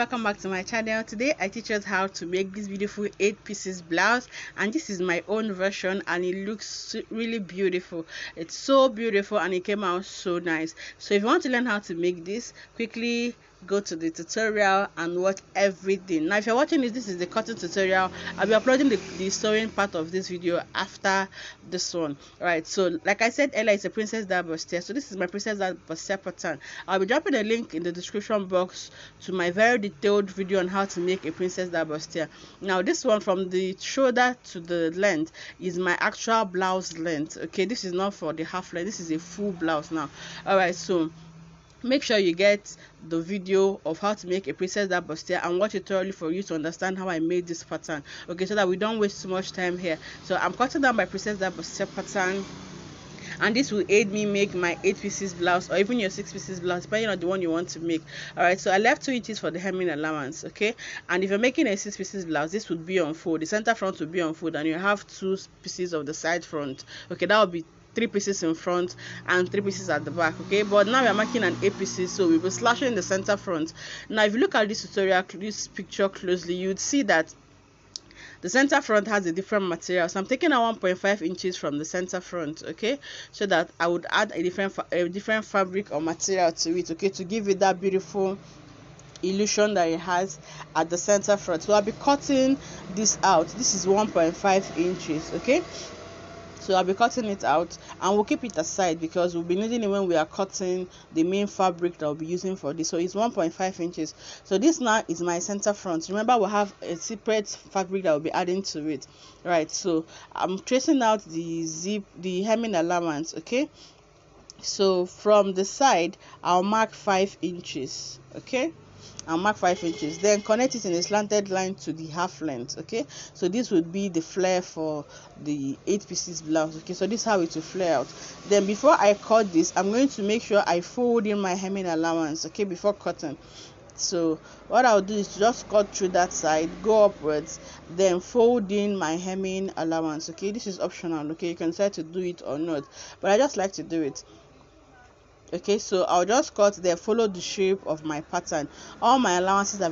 welcome back to my channel. Today I teach us how to make this beautiful 8 pieces blouse, and this is my own version and it looks really beautiful. It's so beautiful and it came out so nice. So if you want to learn how to make this, quickly go to the tutorial and watch everything. Now if you're watching this is the cutting tutorial. I'll be uploading the sewing part of this video after this one. Alright, so like I said earlier, it's a princess dye bustier. So this is my princess dye bustier pattern. I'll be dropping a link in the description box to my very detailed video on how to make a princess dye bustier. Now this one, from the shoulder to the length, is my actual blouse length. Okay, this is not for the half length, this is a full blouse now. Alright, so make sure you get the video of how to make a princess dye bustier and watch it thoroughly for you to understand how I made this pattern. Okay, so that we don't waste too much time here. So I'm cutting down my princess dye bustier pattern, and this will aid me make my 8 pieces blouse or even your 6 pieces blouse, depending on the one you want to make. All right, so I left 2 inches for the hemming allowance. Okay, and if you're making a 6 pieces blouse, this would be on fold. The center front will be on fold, and you have 2 pieces of the side front. Okay, that will be 3 pieces in front and 3 pieces at the back. Okay, but now we are making an 8 pieces, so we'll be slashing the center front. Now if you look at this tutorial, this picture closely, you'd see that the center front has a different material. So I'm taking a 1.5 inches from the center front, okay, so that I would add a different fabric or material to it, okay, to give it that beautiful illusion that it has at the center front. So I'll be cutting this out. This is 1.5 inches, okay. So I'll be cutting it out and we'll keep it aside because we'll be needing it when we are cutting the main fabric that we'll be using for this. So it's 1.5 inches. So this now is my center front. Remember, we'll have a separate fabric that will be adding to it. Right, so I'm tracing out the hemming allowance. Okay, so from the side I'll mark 5 inches. Okay, I'll mark 5 inches, then connect it in a slanted line to the half length. Okay, so this would be the flare for the 8 pieces blouse. Okay, so this is how it will flare out. Then before I cut this, I'm going to make sure I fold in my hemming allowance, okay, before cutting. So what I'll do is just cut through that side, go upwards, then fold in my hemming allowance. Okay, this is optional. Okay, you can decide to do it or not, but I just like to do it. Okay, so I'll just cut there, follow the shape of my pattern. All my allowances have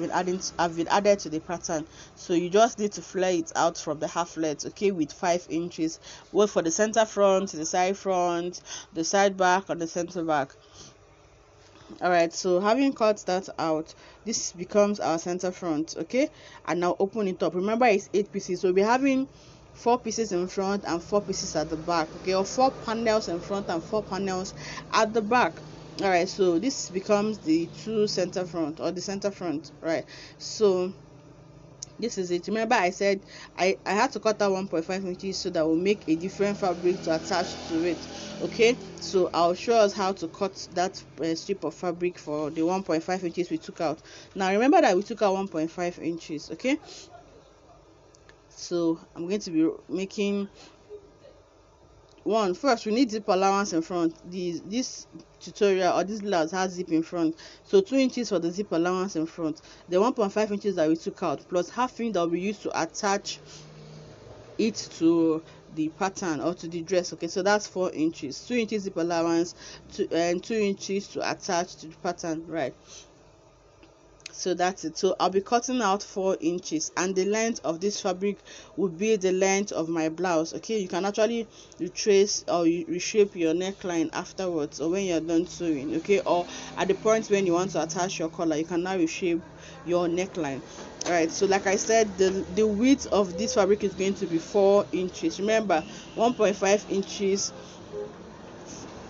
been added to the pattern, so you just need to flare it out from the half length, okay, with 5 inches, both for the center front, the side back, or the center back. All right, so having cut that out, this becomes our center front. Okay, and now open it up. Remember, it's 8 pieces, so we'll be having 4 pieces in front and 4 pieces at the back. Okay, or 4 panels in front and 4 panels at the back. All right, so this becomes the true center front, or the center front. Right, so this is it. Remember, I said I had to cut out 1.5 inches so that we'll make a different fabric to attach to it. Okay, so I'll show us how to cut that strip of fabric for the 1.5 inches we took out. Now remember that we took out 1.5 inches. Okay, so I'm going to be making one. First, we need zip allowance in front. This tutorial or this blouse has zip in front, so 2 inches for the zip allowance in front, the 1.5 inches that we took out, plus half inch that we used to attach it to the pattern or to the dress. Okay, so that's 4 inches. 2 inches zip allowance, and 2 inches to attach to the pattern. Right, so that's it. So I'll be cutting out 4 inches, and the length of this fabric would be the length of my blouse. Okay, you can actually retrace or reshape your neckline afterwards, or when you're done sewing. Okay, or at the point when you want to attach your collar, you can now reshape your neckline. All right, so like I said, the width of this fabric is going to be 4 inches. Remember, 1.5 inches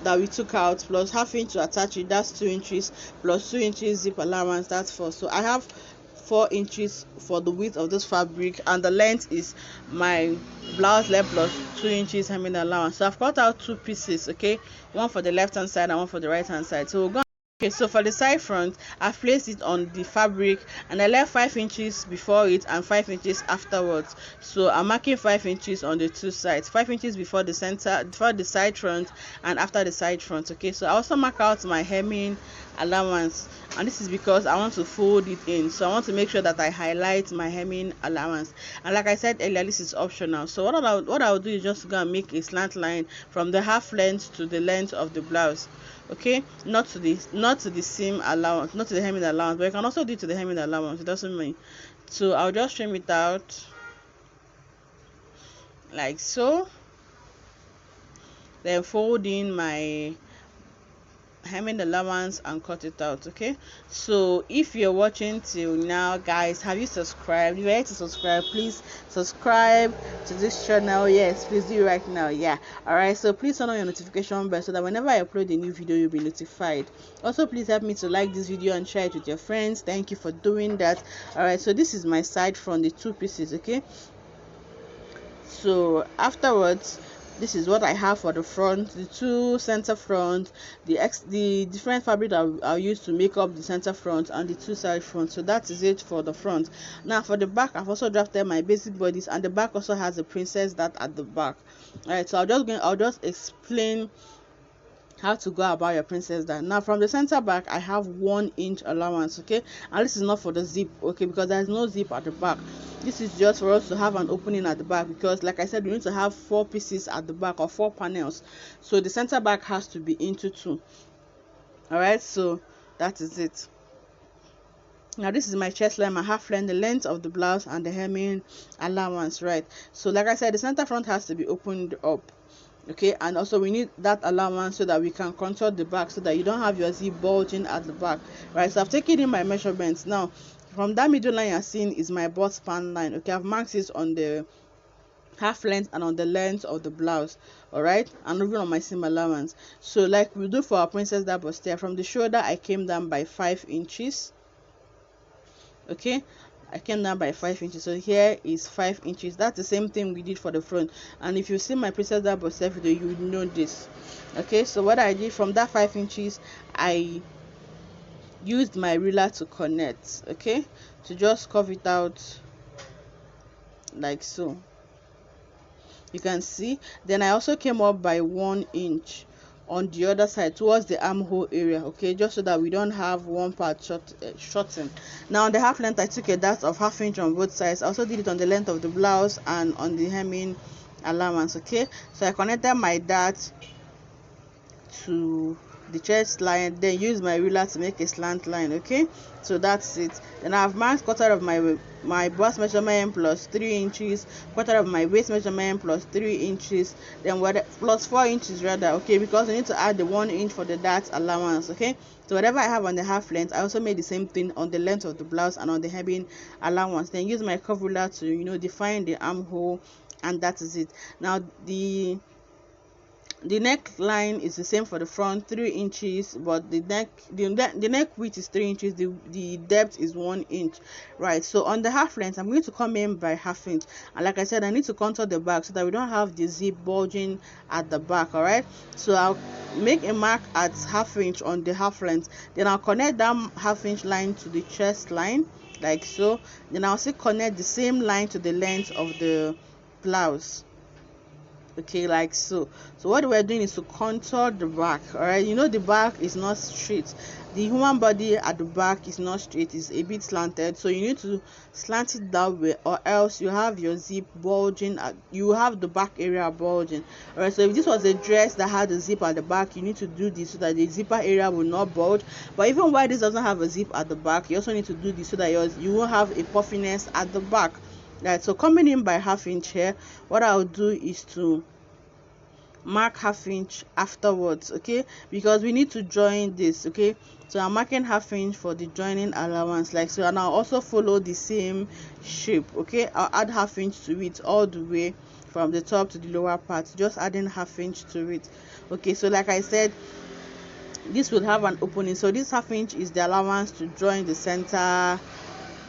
that we took out, plus half inch to attach it, that's 2 inches, plus 2 inches zip allowance, that's 4. So I have 4 inches for the width of this fabric, and the length is my blouse length plus 2 inches hemming allowance. So I've cut out 2 pieces, okay, one for the left hand side and one for the right hand side. So we'll go. Okay, so for the side front, I've placed it on the fabric and I left 5 inches before it and 5 inches afterwards. So I'm marking 5 inches on the 2 sides, 5 inches before the side front and after the side front. Okay, so I also mark out my hemming allowance, and this is because I want to fold it in, so I want to make sure that I highlight my hemming allowance. And like I said earlier, this is optional. So what I'll do is just go and make a slant line from the half length to the length of the blouse. Okay, not not to the seam allowance, not to the hemming allowance, but you can also do it to the hemming allowance. It doesn't mean. So I'll just trim it out like so, then fold in my hemming allowance and cut it out. Okay, so if you're watching till now, guys, have you subscribed? If you're yet to subscribe, please subscribe to this channel. Yes, please do it right now. Yeah, all right, so please turn on your notification bell so that whenever I upload a new video, you'll be notified. Also, please help me to like this video and share it with your friends. Thank you for doing that. All right, so this is my side front, the 2 pieces. Okay, so afterwards, this is what I have for the front, the 2 center front, the different fabric that I'll use to make up the center front, and the 2 side front. So that is it for the front. Now for the back, I've also drafted my basic bodice, and the back also has a princess dart at the back. All right, so I'll just explain how to go about your princess dart. Now from the center back, I have 1 inch allowance. Okay, and this is not for the zip, okay, because there's no zip at the back. This is just for us to have an opening at the back, because like I said, we need to have 4 pieces at the back, or 4 panels, so the center back has to be into 2. All right, so that is it. Now this is my chest line, my half length, the length of the blouse, and the hemming allowance. Right, so like I said, the center front has to be opened up. Okay, and also we need that allowance so that we can contour the back, so that you don't have your zip bulging at the back. Right, so I've taken in my measurements. Now from that middle line you're seeing is my butt span line. Okay, I've marked it on the half length and on the length of the blouse. All right, and even on my seam allowance. So like we do for our princess dart bustier, from the shoulder I came down by 5 inches. Okay, I came down by 5 inches, so here is 5 inches. That's the same thing we did for the front, and if you see my princess dart bustier video, you would know this. Okay, so what I did, from that 5 inches, I used my ruler to connect. Okay, to just curve it out like so, you can see. Then I also came up by 1 inch on the other side towards the armhole area. Okay, just so that we don't have one part shorten. Now on the half length, I took a dart of 1/2 inch on both sides. I also did it on the length of the blouse and on the hemming allowance. Okay, so I connected my dart to the chest line, then use my ruler to make a slant line. Okay, so that's it. Then I've marked quarter of my bust measurement plus 3 inches, quarter of my waist measurement plus 3 inches, then plus 4 inches rather. Okay, because we need to add the 1 inch for the dart allowance. Okay, so whatever I have on the half length, I also made the same thing on the length of the blouse and on the hemming allowance. Then use my curve ruler to define the armhole, and that is it. Now the neckline is the same for the front, 3 inches, but the neck width is 3 inches, the depth is 1 inch. Right, so on the half length, I'm going to come in by 1/2 inch, and like I said, I need to contour the back so that we don't have the zip bulging at the back. All right, so I'll make a mark at 1/2 inch on the half length, then I'll connect that 1/2 inch line to the chest line like so. Then I'll still connect the same line to the length of the blouse. Okay, like so. So what we're doing is to contour the back. All right, the back is not straight. The human body at the back is not straight, it's a bit slanted, so you need to slant it that way, or else you have your zip bulging you have the back area bulging. All right, so if this was a dress that had a zip at the back, you need to do this so that the zipper area will not bulge. But even while this doesn't have a zip at the back, you also need to do this so that you will have a puffiness at the back. Right, so coming in by 1/2 inch here, what I'll do is to mark 1/2 inch afterwards. Okay, because we need to join this. Okay, so I'm marking 1/2 inch for the joining allowance like so, and I'll also follow the same shape. Okay, I'll add 1/2 inch to it all the way from the top to the lower part, just adding 1/2 inch to it. Okay, so like I said, this will have an opening, so this 1/2 inch is the allowance to join the center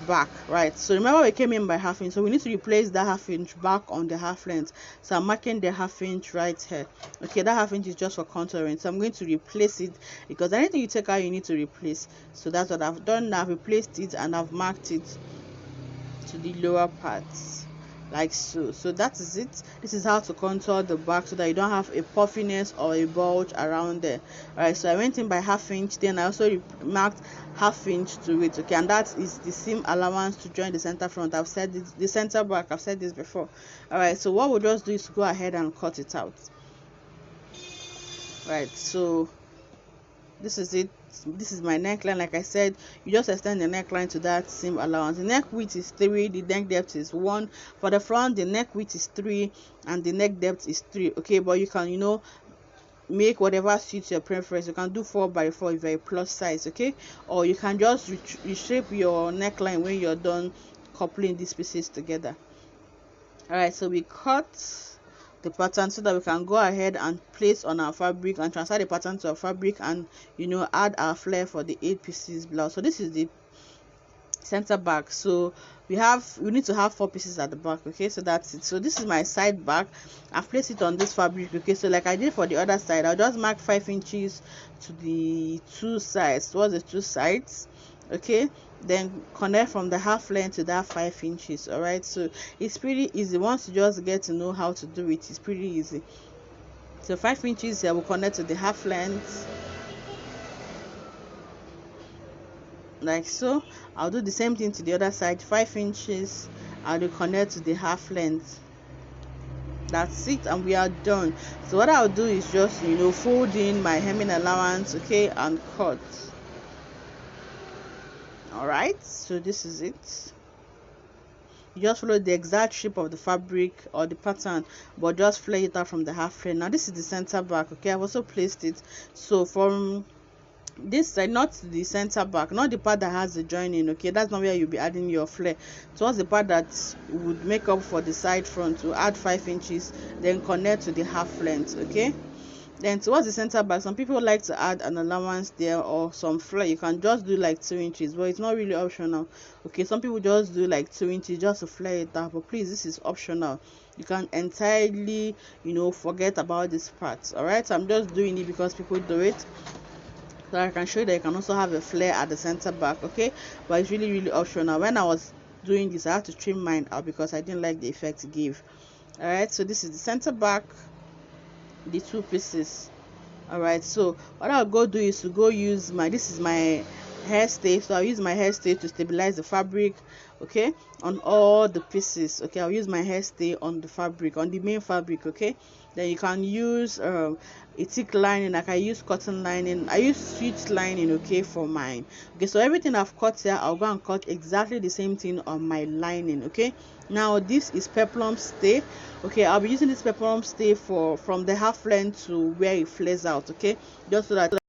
back. Right, so remember we came in by 1/2 inch, so we need to replace that 1/2 inch back on the half length. So I'm marking the 1/2 inch right here. Okay, that 1/2 inch is just for contouring, so I'm going to replace it, because anything you take out you need to replace. So that's what I've done now. I've replaced it and I've marked it to the lower parts like so. So that is it. This is how to contour the back so that you don't have a puffiness or a bulge around there. All right, so I went in by 1/2 inch, then I also marked 1/2 inch to it. Okay, and that is the seam allowance to join the center front. I've said this, the center back, I've said this before. All right, so what we'll just do is go ahead and cut it out. Right, so this is it. this is my neckline. Like I said, you just extend the neckline to that seam allowance. The neck width is 3, the neck depth is 1. For the front, the neck width is 3 and the neck depth is 3. Okay, but you can, make whatever suits your preference. You can do 4x4 if you're a plus size, okay, or you can just reshape your neckline when you're done coupling these pieces together. All right, so we cut the pattern so that we can go ahead and place on our fabric and transfer the pattern to our fabric and add our flare for the 8 pieces blouse. So this is the center back. So we need to have 4 pieces at the back. Okay, so that's it. So this is my side back. I've placed it on this fabric. Okay, so like I did for the other side, I'll just mark 5 inches to the 2 sides, towards the 2 sides. Okay, then connect from the half length to that 5 inches. All right, so it's pretty easy. Once you just get to know how to do it, it's pretty easy. So 5 inches here will connect to the half length, like so. I'll do the same thing to the other side. 5 inches, I'll connect to the half length. That's it, and we are done. So what I'll do is just fold in my hemming allowance, okay, and cut. All right, so this is it. You just follow the exact shape of the fabric or the pattern, but just flare it out from the half length. Now this is the center back. Okay, I've also placed it so from this side, not the center back, not the part that has the joining. Okay, that's not where you'll be adding your flare. Towards the part that would make up for the side front, to add 5 inches, then connect to the half length. Okay, then towards the center back, some people like to add an allowance there or some flare. You can just do like 2 inches, but it's not really optional. Okay, some people just do like 2 inches just to flare it out, but please, this is optional. You can entirely forget about this part. All right, so I'm just doing it because people do it, so I can show you that you can also have a flare at the center back. Okay, but it's really optional. When I was doing this, I had to trim mine out because I didn't like the effect it gave. All right, so this is the center back, the 2 pieces. All right, so what I'll go do is to go use this is my hair stay. So I'll use my hair stay to stabilize the fabric, okay, on all the pieces. Okay, I'll use my hair stay on the fabric, on the main fabric. Okay, then you can use a thick lining. Like I use cotton lining, I use sweet lining, okay, for mine. Okay, so everything I've cut here, I'll go and cut exactly the same thing on my lining. Okay, now this is peplum stay. Okay, I'll be using this peplum stay from the half length to where it flares out. Okay, just so that